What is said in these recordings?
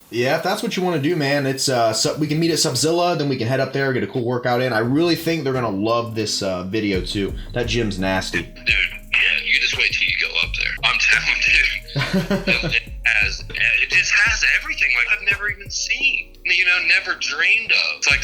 Yeah, if that's what you want to do, man, it's we can meet at Subzilla, then we can head up there, get a cool workout in. I really think they're gonna love this video too. That gym's nasty. Dude, yeah, you just wait till you go up there. I'm telling you, it just has everything like I've never even seen. You know, never dreamed of. It's like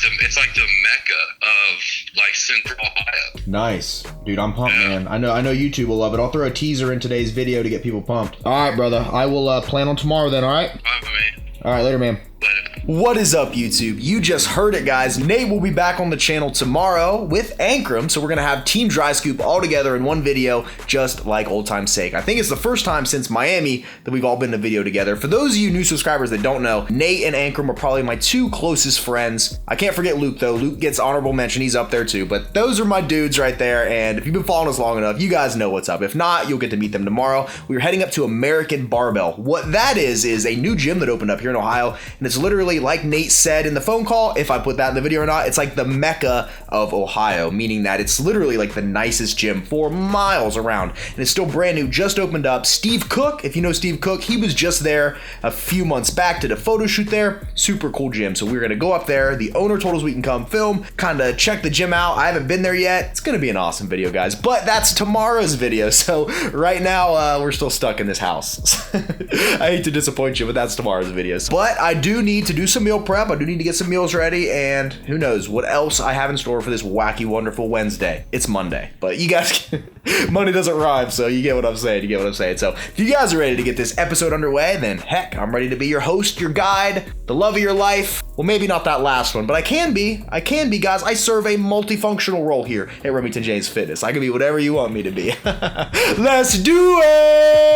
the mecca of like Central Ohio. Nice, dude. I'm pumped, man. I know YouTube will love it. I'll throw a teaser in today's video to get people pumped. All right, brother. I will plan on tomorrow then. All right. All right, man. All right, later, man. Later. What is up, YouTube? You just heard it, guys. Nate will be back on the channel tomorrow with Ankrum, so we're gonna have Team Dry Scoop all together in one video, just like old time's sake. I think it's the first time since Miami that we've all been in a video together. For those of you new subscribers that don't know, Nate and Ankrum are probably my two closest friends. I can't forget Luke, though. Luke gets honorable mention. He's up there, too. But those are my dudes right there, and if you've been following us long enough, you guys know what's up. If not, you'll get to meet them tomorrow. We're heading up to American Barbell. What that is a new gym that opened up here in Ohio, and it's literally, like Nate said in the phone call, if I put that in the video or not, it's like the mecca of Ohio, meaning that it's literally like the nicest gym for miles around, and it's still brand new, just opened up. Steve Cook, if you know Steve Cook, he was just there a few months back, did a photo shoot there. Super cool gym, so we're gonna go up there. The owner told us we can come film, kind of check the gym out. I haven't been there yet. It's gonna be an awesome video, guys, but that's tomorrow's video, so right now we're still stuck in this house. I hate to disappoint you, but that's tomorrow's videos. But I do need to do some meal prep. I do need to get some meals ready, and who knows what else I have in store for this wacky, wonderful Wednesday. It's Monday, but you guys, Monday doesn't rhyme, so you get what I'm saying. So if you guys are ready to get this episode underway, then heck, I'm ready to be your host, your guide, the love of your life. Well, maybe not that last one, but I can be, guys. I serve a multifunctional role here at Remington James Fitness. I can be whatever you want me to be. Let's do it!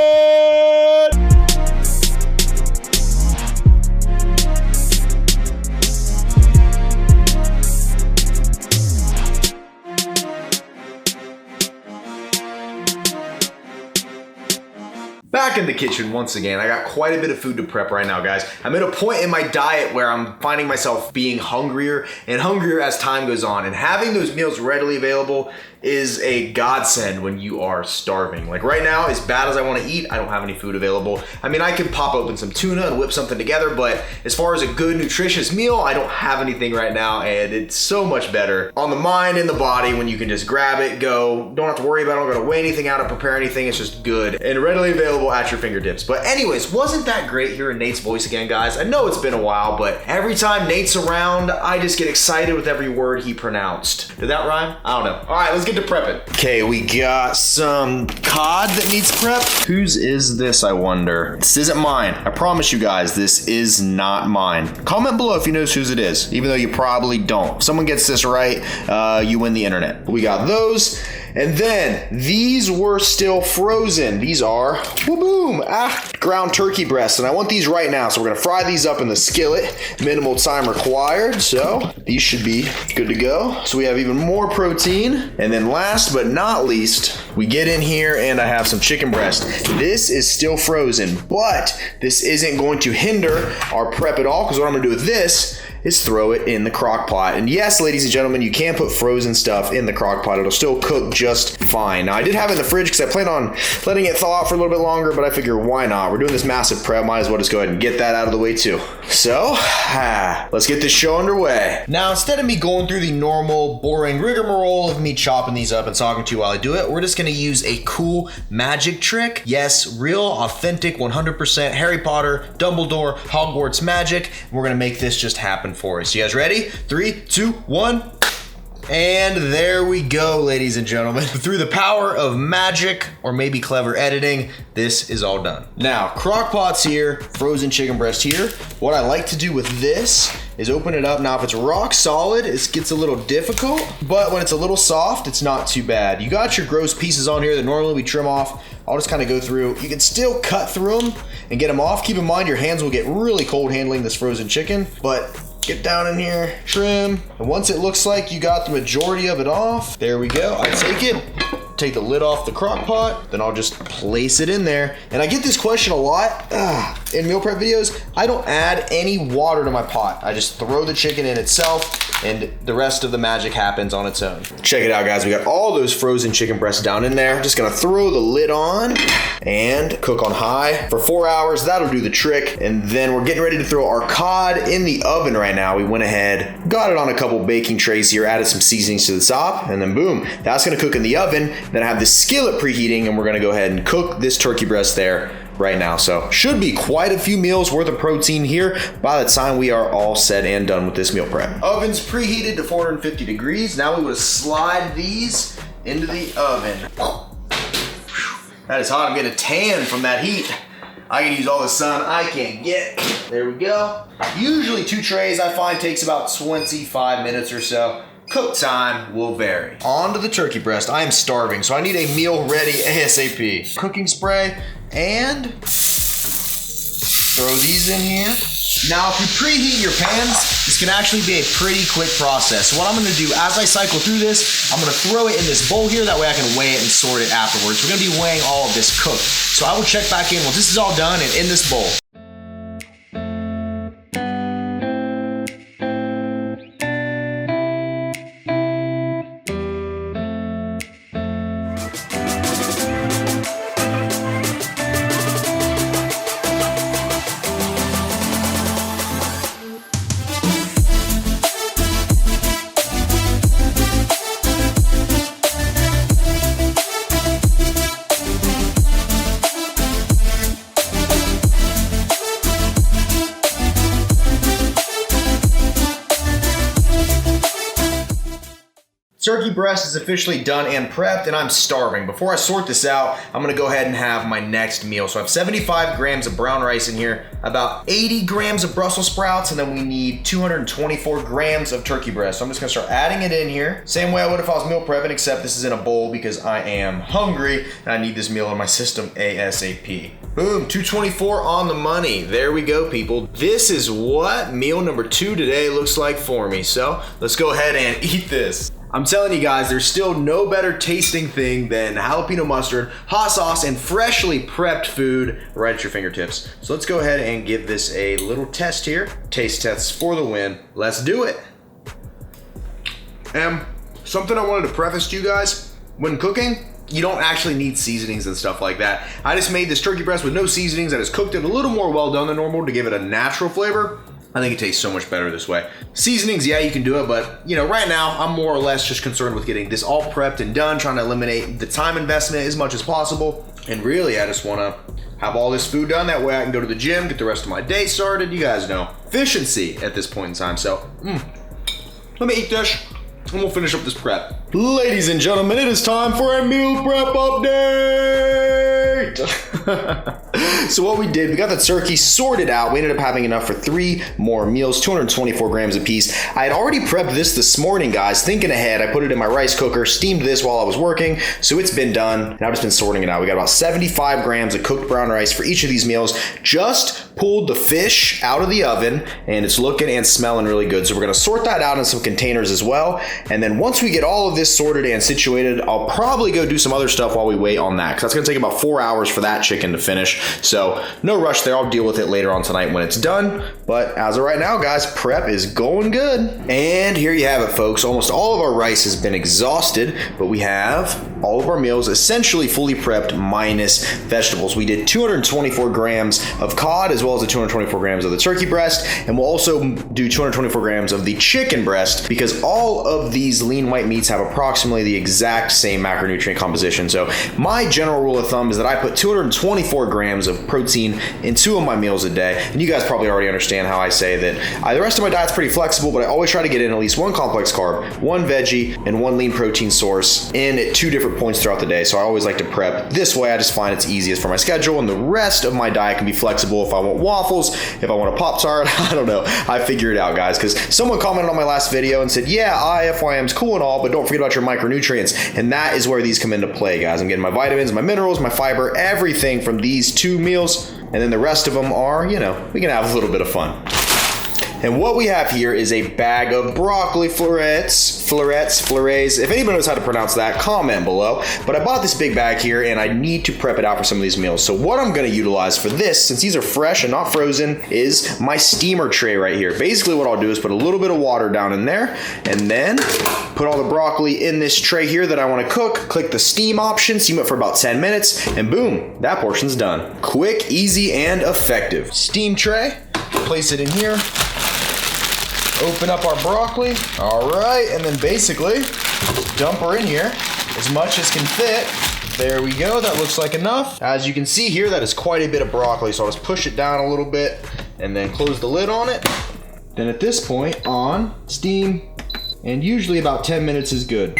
Back in the kitchen once again. I got quite a bit of food to prep right now, guys. I'm at a point in my diet where I'm finding myself being hungrier and hungrier as time goes on, and having those meals readily available is a godsend when you are starving. Like right now, as bad as I want to eat, I don't have any food available. I mean, I could pop open some tuna and whip something together, but as far as a good, nutritious meal, I don't have anything right now, and it's so much better on the mind and the body when you can just grab it, go, don't have to worry about it, don't gotta weigh anything out or prepare anything. It's just good and readily available at your fingertips. But anyways, wasn't that great hearing Nate's voice again, guys? I know it's been a while, but every time Nate's around, I just get excited with every word he pronounced. Did that rhyme? I don't know. All right, let's get to prepping. Okay, we got some cod that needs prep. Whose is this, I wonder? This isn't mine. I promise you guys, this is not mine. Comment below if you know whose it is, even though you probably don't. If someone gets this right, you win the internet. We got those. And then these were still frozen. These are, boom, ground turkey breasts. And I want these right now. So we're gonna fry these up in the skillet. Minimal time required. So these should be good to go. So we have even more protein. And then last but not least, we get in here and I have some chicken breast. This is still frozen, but this isn't going to hinder our prep at all, because what I'm gonna do with this is throw it in the crock pot. And yes, ladies and gentlemen, you can put frozen stuff in the crock pot. It'll still cook just fine. Now, I did have it in the fridge because I plan on letting it thaw out for a little bit longer, but I figure why not? We're doing this massive prep. Might as well just go ahead and get that out of the way too. So, let's get this show underway. Now, instead of me going through the normal, boring rigmarole of me chopping these up and talking to you while I do it, we're just gonna use a cool magic trick. Yes, real, authentic, 100% Harry Potter, Dumbledore, Hogwarts magic. We're gonna make this just happen for us. You guys ready? 3, 2, 1. And there we go, ladies and gentlemen. Through the power of magic, or maybe clever editing, this is all done. Now, crock pot's here, frozen chicken breast here. What I like to do with this is open it up. Now, if it's rock solid, it gets a little difficult, but when it's a little soft, it's not too bad. You got your gross pieces on here that normally we trim off. I'll just kind of go through. You can still cut through them and get them off. Keep in mind, your hands will get really cold handling this frozen chicken, but get down in here, trim, and once it looks like you got the majority of it off, there we go. I take it, take the lid off the crock pot, then I'll just place it in there. And I get this question a lot. in meal prep videos, I don't add any water to my pot. I just throw the chicken in itself and the rest of the magic happens on its own. Check it out, guys. We got all those frozen chicken breasts down in there. Just gonna throw the lid on and cook on high for 4 hours. That'll do the trick. And then we're getting ready to throw our cod in the oven right now. We went ahead, got it on a couple baking trays here, added some seasonings to the top, and then boom, that's gonna cook in the oven. Then I have the skillet preheating and we're gonna go ahead and cook this turkey breast there right now. So should be quite a few meals worth of protein here by the time we are all said and done with this meal prep. Oven's preheated to 450 degrees. Now we would slide these into the oven. That is hot. I'm getting a tan from that heat. I can use all the sun I can get. There we go. Usually 2 trays I find takes about 25 minutes or so. Cook time will vary. On to the turkey breast. I am starving, so I need a meal ready ASAP. Cooking spray and throw these in here. Now, if you preheat your pans, this can actually be a pretty quick process. So what I'm gonna do, as I cycle through this, I'm gonna throw it in this bowl here, that way I can weigh it and sort it afterwards. We're gonna be weighing all of this cooked. So I will check back in once this is all done and in this bowl. Turkey breast is officially done and prepped, and I'm starving. Before I sort this out, I'm gonna go ahead and have my next meal. So I have 75 grams of brown rice in here, about 80 grams of Brussels sprouts, and then we need 224 grams of turkey breast. So I'm just gonna start adding it in here. Same way I would if I was meal prepping, except this is in a bowl because I am hungry and I need this meal in my system ASAP. Boom, 224 on the money. There we go, people. This is what meal number 2 today looks like for me. So let's go ahead and eat this. I'm telling you guys, there's still no better tasting thing than jalapeno mustard, hot sauce, and freshly prepped food right at your fingertips. So let's go ahead and give this a little test here. Taste tests for the win. Let's do it. Something I wanted to preface to you guys, when cooking, you don't actually need seasonings and stuff like that. I just made this turkey breast with no seasonings. I just cooked it a little more well done than normal to give it a natural flavor. I think it tastes so much better this way. Seasonings, yeah, you can do it, but right now I'm more or less just concerned with getting this all prepped and done, trying to eliminate the time investment as much as possible. And really, I just wanna have all this food done. That way I can go to the gym, get the rest of my day started. You guys know, efficiency at this point in time. So, let me eat this and we'll finish up this prep. Ladies and gentlemen, it is time for a meal prep update. So what we did, we got the turkey sorted out. We ended up having enough for 3 more meals, 224 grams a piece. I had already prepped this morning, guys, thinking ahead. I put it in my rice cooker, steamed this while I was working, so it's been done, and I've just been sorting it out. We got about 75 grams of cooked brown rice for each of these meals. Just pulled the fish out of the oven, and it's looking and smelling really good. So we're gonna sort that out in some containers as well. And then once we get all of this sorted and situated, I'll probably go do some other stuff while we wait on that, because that's gonna take about 4 hours for that chicken to finish. So no rush there. I'll deal with it later on tonight when it's done. But as of right now, guys, prep is going good. And here you have it, folks. Almost all of our rice has been exhausted, but we have all of our meals essentially fully prepped minus vegetables. We did 224 grams of cod as well as the 224 grams of the turkey breast. And we'll also do 224 grams of the chicken breast, because all of these lean white meats have approximately the exact same macronutrient composition. So my general rule of thumb is that I put 224 grams of protein in 2 of my meals a day. And you guys probably already understand how I say that the rest of my diet's pretty flexible, but I always try to get in at least 1 complex carb, 1 veggie, and 1 lean protein source in at 2 different points throughout the day. So I always like to prep this way. I just find it's easiest for my schedule, and the rest of my diet can be flexible. If I want waffles, if I want a Pop-Tart, I don't know. I figure it out, guys, because someone commented on my last video and said, yeah, IFYM's cool and all, but don't forget about your micronutrients. And that is where these come into play, guys. I'm getting my vitamins, my minerals, my fiber, everything from these 2 meals. And then the rest of them are, we can have a little bit of fun. And what we have here is a bag of broccoli florets. If anybody knows how to pronounce that, comment below. But I bought this big bag here and I need to prep it out for some of these meals. So what I'm gonna utilize for this, since these are fresh and not frozen, is my steamer tray right here. Basically what I'll do is put a little bit of water down in there and then put all the broccoli in this tray here that I wanna cook. Click the steam option, steam it for about 10 minutes, and boom, that portion's done. Quick, easy, and effective. Steam tray, place it in here. Open up our broccoli. All right, and then basically dump her in here as much as can fit. There we go, that looks like enough. As you can see here, that is quite a bit of broccoli, so I'll just push it down a little bit and then close the lid on it. Then at this point, on, steam, and usually about 10 minutes is good.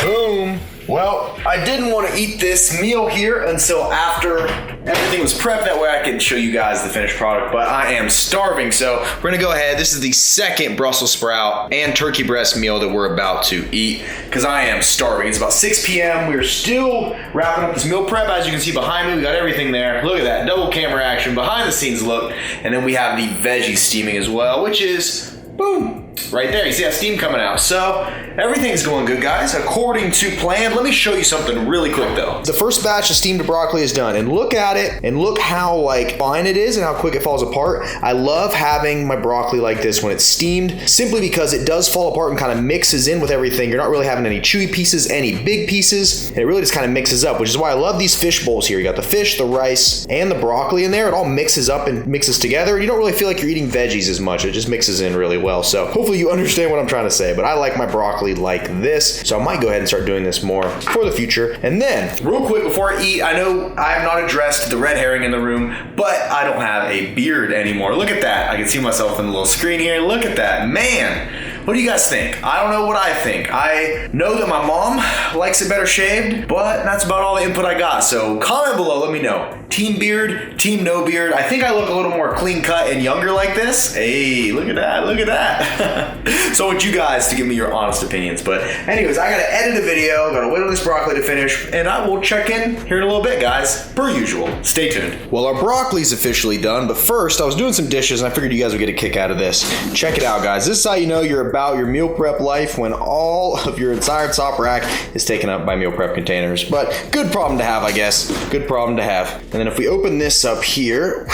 Boom. Well, I didn't want to eat this meal here until after everything was prepped. That way I can show you guys the finished product, but I am starving. So we're gonna go ahead. This is the second Brussels sprout and turkey breast meal that we're about to eat because I am starving. It's about 6 p.m. We're still wrapping up this meal prep. As you can see behind me, we got everything there. Look at that, double camera action, behind the scenes look. And then we have the veggies steaming as well, which is, boom, right there. You see that steam coming out. So everything's going good, guys, according to plan. Let me show you something really quick though. The first batch of steamed broccoli is done, and look at it and look how like fine it is and how quick it falls apart. I love having my broccoli like this when it's steamed, simply because it does fall apart and kind of mixes in with everything. You're not really having any chewy pieces, any big pieces, and it really just kind of mixes up, which is why I love these fish bowls here. You got the fish, the rice, and the broccoli in there. It all mixes up and mixes together. You don't really feel like you're eating veggies as much. It just mixes in really well. So hopefully you understand what I'm trying to say, but I like my broccoli like this, so I might go ahead and start doing this more for the future. And then, real quick before I eat, I know I have not addressed the red herring in the room, but I don't have a beard anymore. Look at that. I can see myself in the little screen here. Look at that. Man, what do you guys think? I don't know what I think. I know that my mom likes it better shaved, but that's about all the input I got. So comment below, let me know. Team beard, team no beard. I think I look a little more clean cut and younger like this. Hey, look at that, look at that. So I want you guys to give me your honest opinions. But anyways, I gotta edit a video, gotta wait on this broccoli to finish, and I will check in here in a little bit, guys. Per usual, stay tuned. Well, our broccoli's officially done, but first I was doing some dishes and I figured you guys would get a kick out of this. Check it out, guys. This is how you know you're about your meal prep life, when all of your entire top rack is taken up by meal prep containers. But good problem to have, I guess. Good problem to have. And then if we open this up here,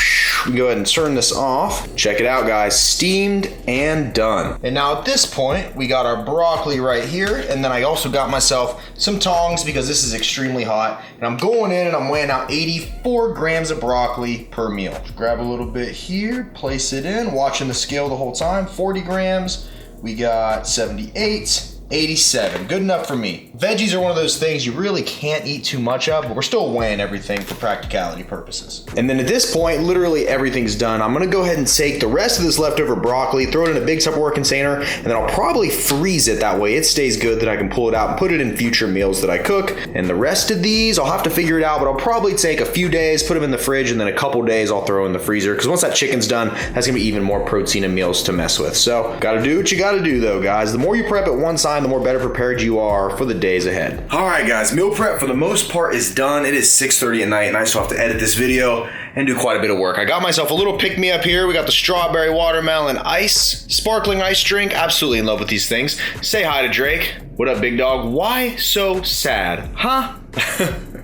we can go ahead and turn this off. Check it out, guys. Steamed and done. And now at this point, we got our broccoli right here. And then I also got myself some tongs because this is extremely hot. And I'm going in and I'm weighing out 84 grams of broccoli per meal. Just grab a little bit here, place it in, watching the scale the whole time. 40 grams. We got 78. 87, good enough for me. Veggies are one of those things you really can't eat too much of, but we're still weighing everything for practicality purposes. And then at this point, literally everything's done. I'm gonna go ahead and take the rest of this leftover broccoli, throw it in a big Tupperware container, and then I'll probably freeze it. That way it stays good, that I can pull it out and put it in future meals that I cook. And the rest of these, I'll have to figure it out, but I'll probably take a few days, put them in the fridge, and then a couple days I'll throw in the freezer, because once that chicken's done, that's gonna be even more protein and meals to mess with. So, gotta do what you gotta do though, guys. The more you prep at one side, the more better prepared you are for the days ahead. All right, guys, meal prep for the most part is done. It is 6:30 at night, and I still have to edit this video and do quite a bit of work. I got myself a little pick-me-up here. We got the strawberry watermelon ice, sparkling ice drink. Absolutely in love with these things. Say hi to Drake. What up, big dog? Why so sad? Huh?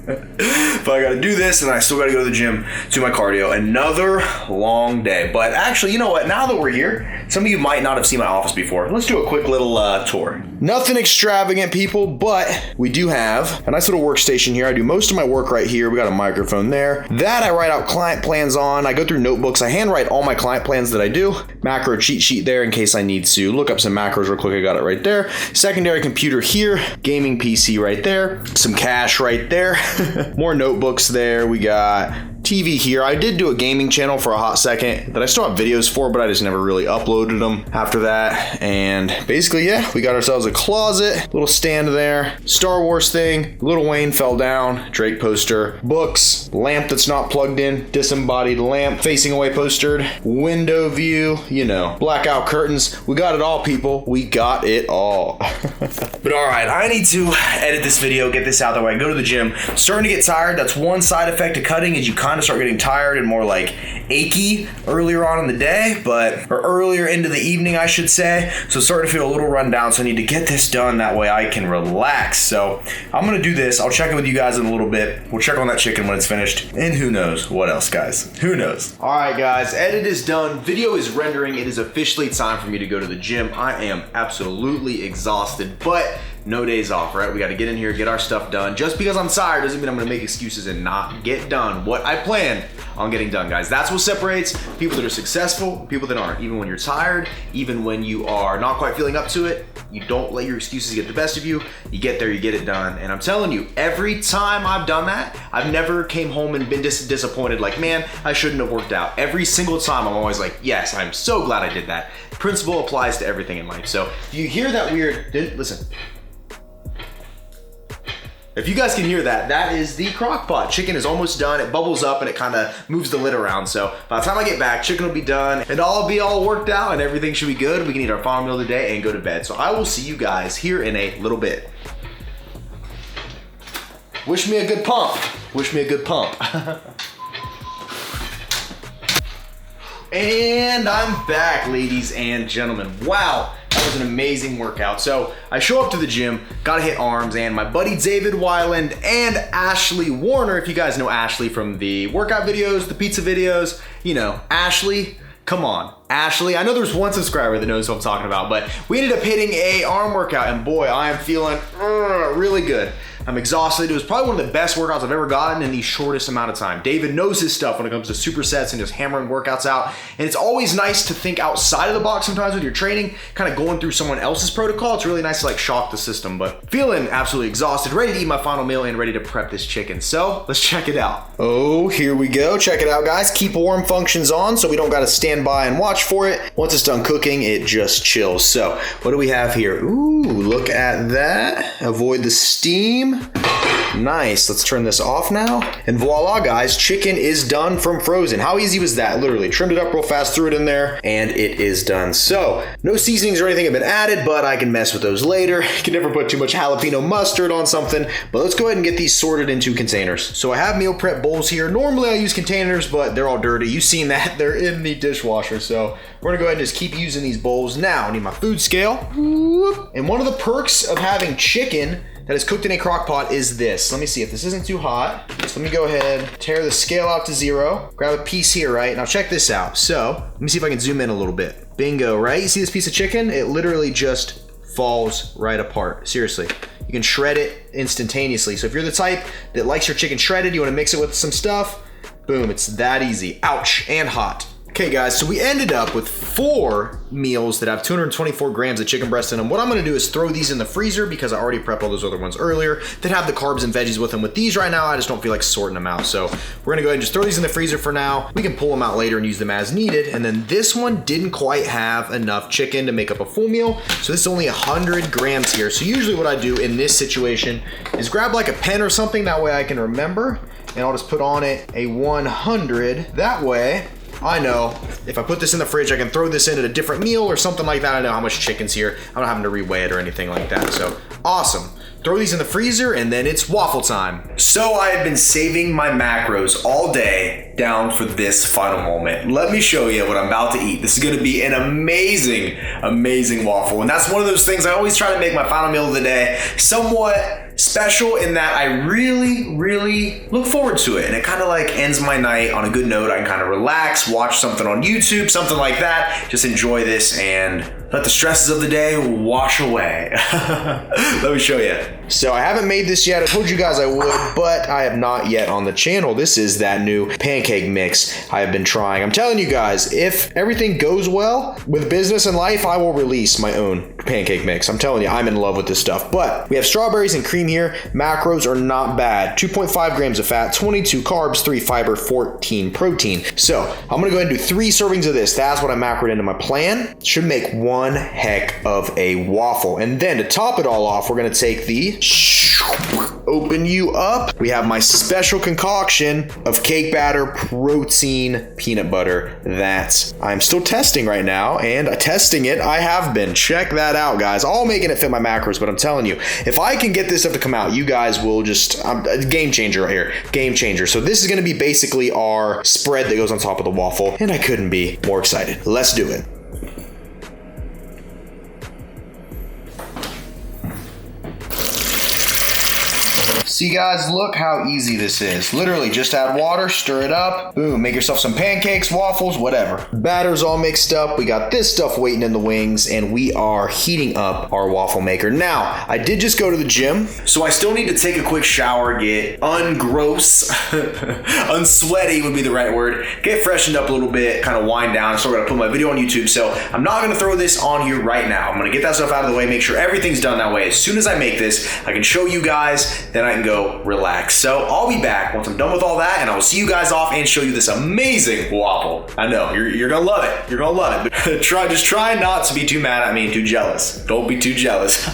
But I gotta do this, and I still gotta go to the gym, do my cardio. Another long day. But actually, you know what? Now that we're here, some of you might not have seen my office before. Let's do a quick little tour. Nothing extravagant, people, but we do have a nice little workstation here. I do most of my work right here. We got a microphone there. That I write out client plans on. I go through notebooks. I handwrite all my client plans that I do. Macro cheat sheet there in case I need to look up some macros real quick. I got it right there. Secondary computer here. Gaming PC right there. Some cash right there. More notebooks there. We got TV here. I did do a gaming channel for a hot second that I still have videos for, but I just never really uploaded them after that. And basically, yeah, we got ourselves a closet, little stand there, Star Wars thing, Lil Wayne fell down, Drake poster, books, lamp that's not plugged in, disembodied lamp, facing away postered, window view, you know, blackout curtains. We got it all, people. We got it all. But all right, I need to edit this video, get this out that way. I go to the gym. Starting to get tired. That's one side effect of cutting, is you kind to start getting tired and more like achy earlier on in the day, or earlier into the evening, I should say. So it's starting to feel a little run down. So I need to get this done. That way I can relax. So I'm going to do this. I'll check in with you guys in a little bit. We'll check on that chicken when it's finished. And who knows what else, guys? Who knows? All right, guys. Edit is done. Video is rendering. It is officially time for me to go to the gym. I am absolutely exhausted, but no days off, right? We got to get in here, get our stuff done. Just because I'm tired doesn't mean I'm going to make excuses and not get done what I planned on getting done, guys. That's what separates people that are successful, people that aren't. Even when you're tired, even when you are not quite feeling up to it, you don't let your excuses get the best of you. You get there, you get it done. And I'm telling you, every time I've done that, I've never came home and been disappointed like, man, I shouldn't have worked out. Every single time I'm always like, yes, I'm so glad I did that. Principle applies to everything in life. So if you hear that weird, listen. If you guys can hear that, that is the crock pot. Chicken is almost done. It bubbles up and it kind of moves the lid around. So by the time I get back, chicken will be done and I'll be all worked out and everything should be good. We can eat our final meal of the day and go to bed. So I will see you guys here in a little bit. Wish me a good pump. Wish me a good pump. And I'm back, ladies and gentlemen. Wow. That was an amazing workout. So I show up to the gym, gotta hit arms, and my buddy David Weiland and Ashley Warner, if you guys know Ashley from the workout videos, the pizza videos, you know, Ashley, come on. Ashley, I know there's one subscriber that knows what I'm talking about, but we ended up hitting a arm workout, and boy, I am feeling really good. I'm exhausted. It was probably one of the best workouts I've ever gotten in the shortest amount of time. David knows his stuff when it comes to supersets and just hammering workouts out. And it's always nice to think outside of the box sometimes with your training, kind of going through someone else's protocol. It's really nice to like shock the system, but feeling absolutely exhausted, ready to eat my final meal and ready to prep this chicken. So let's check it out. Oh, here we go. Check it out, guys. Keep warm functions on so we don't got to stand by and watch for it. Once it's done cooking, it just chills. So what do we have here? Ooh, look at that. Avoid the steam. Nice. Let's turn this off now. And voila, guys, chicken is done from frozen. How easy was that? Literally trimmed it up real fast, threw it in there, and it is done. So no seasonings or anything have been added, but I can mess with those later. You can never put too much jalapeno mustard on something, but let's go ahead and get these sorted into containers. So I have meal prep bowls here. Normally I use containers, but they're all dirty. You've seen that. They're in the dishwasher. So we're gonna go ahead and just keep using these bowls. Now I need my food scale. And one of the perks of having chicken that is cooked in a crock pot is this. Let me see if this isn't too hot. So let me go ahead, tear the scale out to 0, grab a piece here, right? Now check this out. So let me see if I can zoom in a little bit. Bingo, right? You see this piece of chicken? It literally just falls right apart. Seriously. You can shred it instantaneously. So if you're the type that likes your chicken shredded, you wanna mix it with some stuff, boom, it's that easy. Ouch, and hot. Okay guys, so we ended up with 4 meals that have 224 grams of chicken breast in them. What I'm gonna do is throw these in the freezer because I already prepped all those other ones earlier that have the carbs and veggies with them. With these right now, I just don't feel like sorting them out. So we're gonna go ahead and just throw these in the freezer for now. We can pull them out later and use them as needed. And then this one didn't quite have enough chicken to make up a full meal. So this is only 100 grams here. So usually what I do in this situation is grab like a pen or something. That way I can remember. And I'll just put on it a 100. That way, I know if I put this in the fridge, I can throw this in at a different meal or something like that. I know how much chicken's here. I'm not having to reweigh it or anything like that. So awesome. Throw these in the freezer and then it's waffle time. So I have been saving my macros all day down for this final moment. Let me show you what I'm about to eat. This is gonna be an amazing, amazing waffle. And that's one of those things I always try to make my final meal of the day somewhat special in that I really, really look forward to it. And it kind of like ends my night on a good note. I can kind of relax, watch something on YouTube, something like that. Just enjoy this and let the stresses of the day wash away. Let me show you. So I haven't made this yet. I told you guys I would, but I have not yet on the channel. This is that new pancake mix I have been trying. I'm telling you guys, if everything goes well with business and life, I will release my own pancake mix. I'm telling you, I'm in love with this stuff. But we have strawberries and cream here. Macros are not bad. 2.5 grams of fat, 22 carbs, 3 fiber, 14 protein. So I'm gonna go ahead and do 3 servings of this. That's what I macroed into my plan. Should make one heck of a waffle. And then to top it all off, we're gonna take the Open you up. We have my special concoction of cake batter, protein, peanut butter that I'm still testing right now, and testing it I have been. Check that out, guys. All making it fit my macros, but I'm telling you, if I can get this stuff to come out, you guys will just, game changer right here, game changer. So this is gonna be basically our spread that goes on top of the waffle, and I couldn't be more excited. Let's do it. See guys, look how easy this is. Literally just add water, stir it up, boom, make yourself some pancakes, waffles, whatever. Batter's all mixed up, we got this stuff waiting in the wings, and we are heating up our waffle maker. Now, I did just go to the gym, so I still need to take a quick shower, get ungross, unsweaty would be the right word, get freshened up a little bit, kind of wind down. So we're gonna put my video on YouTube, so I'm not gonna throw this on here right now. I'm gonna get that stuff out of the way, make sure everything's done that way. As soon as I make this, I can show you guys, then I can go relax. So I'll be back once I'm done with all that, and I will see you guys off and show you this amazing waffle. I know you're gonna love it. You're gonna love it. But just try not to be too mad at me and too jealous. Don't be too jealous.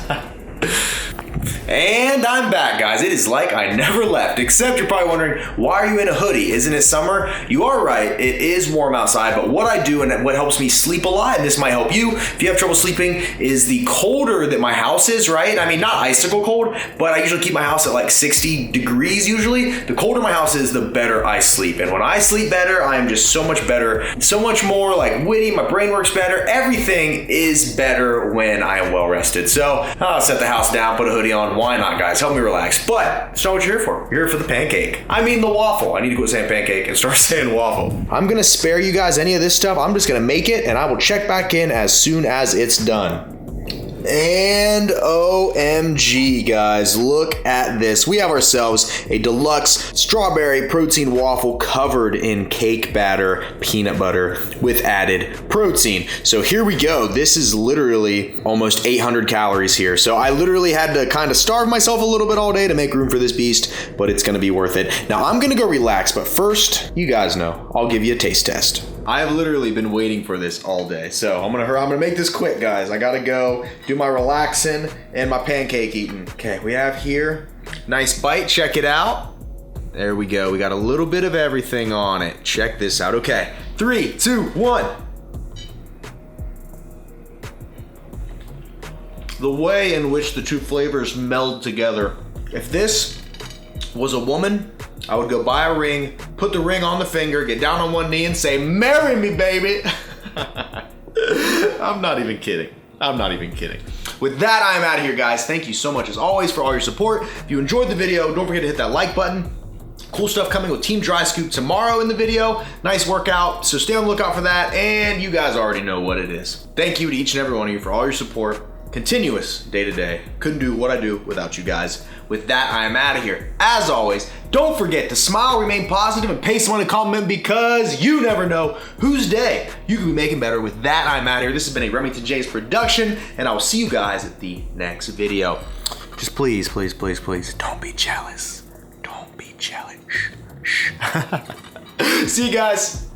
And I'm back, guys. It is like I never left, except you're probably wondering, why are you in a hoodie? Isn't it summer? You are right, it is warm outside, but what I do and what helps me sleep a lot, and this might help you if you have trouble sleeping, is the colder that my house is, right? I mean, not icicle cold, but I usually keep my house at like 60 degrees usually. The colder my house is, the better I sleep. And when I sleep better, I am just so much better, so much more like witty, my brain works better. Everything is better when I am well rested. So I'll set the house down, put a hoodie on. Why not, guys? Help me relax. But that's not what you're here for. You're here for the pancake. I mean the waffle. I need to quit saying pancake and start saying waffle. I'm gonna spare you guys any of this stuff. I'm just gonna make it, and I will check back in as soon as it's done. And OMG, guys, look at this. We have ourselves a deluxe strawberry protein waffle covered in cake batter, peanut butter with added protein. So here we go. This is literally almost 800 calories here. So I literally had to kind of starve myself a little bit all day to make room for this beast, but it's gonna be worth it. Now I'm gonna go relax, but first, you guys know, I'll give you a taste test. I've literally been waiting for this all day, so I'm gonna make this quick, guys. I gotta go do my relaxing and my pancake eating. Okay, we have here, nice bite, check it out. There we go, we got a little bit of everything on it. Check this out, okay. 3, 2, 1. The way in which the two flavors meld together. If this was a woman, I would go buy a ring, put the ring on the finger, get down on one knee and say, "Marry me, baby." I'm not even kidding. I'm not even kidding. With that, I'm out of here, guys. Thank you so much, as always, for all your support. If you enjoyed the video, don't forget to hit that like button. Cool stuff coming with Team Dry Scoop tomorrow in the video. Nice workout, so stay on the lookout for that, and you guys already know what it is. Thank you to each and every one of you for all your support. Continuous day to day. Couldn't do what I do without you guys. With that, I am out of here. As always, don't forget to smile, remain positive, and pay someone a compliment, because you never know whose day you could be making better. With that, I'm out of here. This has been a Remington J's production, and I will see you guys at the next video. Just please, please, please, please, don't be jealous. Don't be jealous. Shh. See you guys.